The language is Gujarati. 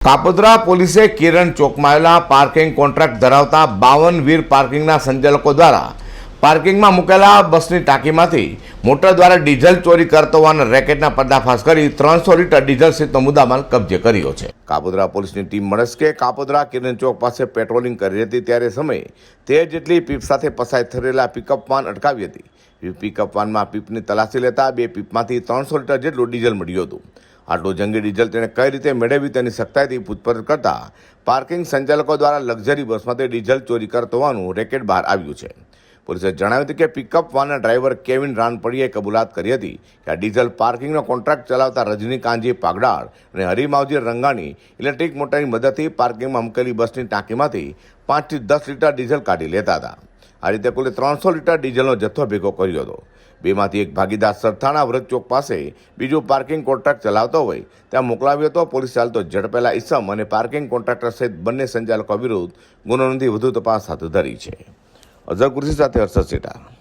કાપોદ્રા પોલીસે કિરણ ચોકમાં આવેલા પાર્કિંગ કોન્ટ્રાક્ટ ધરાવતા 52 વીર પાર્કિંગના સંચાલકો દ્વારા પાર્કિંગમાં મૂકેલા બસની ટાંકીમાંથી મોટર દ્વારા ડીઝલ ચોરી કરતો હોવાના રેકેટના પર્દાફાશ કરી 300 લીટર ડીઝલ સહિતનો મુદ્દામાલ કબજે કર્યો છે। કાપોદ્રા પોલીસની ટીમ મળસ્કે કાપોદ્રા કિરણ ચોક પાસે પેટ્રોલિંગ કરી હતી ત્યારે સમયે 13 જેટલી પીપ સાથે પસાર થયેલા પિકઅપ વાન અટકાવી હતી। પિકઅપ વાનમાં પીપની તલાશી લેતા 2 પીપમાંથી 300 લીટર જેટલું ડીઝલ મળ્યું હતું। આટલું જંગી ડીઝલ તેણે કઈ રીતે મેળવી તેની સખ્તાઈથી પૂછપરછ કરતા પાર્કિંગ સંચાલકો દ્વારા લક્ઝરી બસમાંથી ડીઝલ ચોરી કરતો હોવાનું રેકેટ બહાર આવ્યું છે। પોલીસે જણાવ્યું હતું કે પિકઅપ વાનના ડ્રાઈવર કેવિન રાનપડીએ કબૂલાત કરી હતી કે આ ડીઝલ પાર્કિંગનો કોન્ટ્રાક્ટ ચલાવતા રજનીકાંતજી પાગડાળ અને હરિમાવજી રંગાણી ઇલેક્ટ્રિક મોટરની મદદથી પાર્કિંગમાં મૂકેલી બસની ટાંકીમાંથી 5 થી 10 લીટર ડીઝલ કાઢી લેતા હતા। આ રીતે કુલ 300 લીટર ડીઝલનો જથ્થો ભેગો કર્યો હતો। બેમાંથી એક ભાગીદાર સરથાણા વ્રત ચોક પાસે બીજું પાર્કિંગ કોન્ટ્રાક્ટ ચલાવતો હોય ત્યાં મોકલાવ્યો હતો। પોલીસ હાલ તો ઝડપેલા ઈસમ અને પાર્કિંગ કોન્ટ્રાક્ટર સહિત બંને સંચાલકો વિરુદ્ધ ગુનો નોંધી વધુ તપાસ હાથ ધરી છે। અઝર કુરેશી સાથે હર્ષદ સેઠા।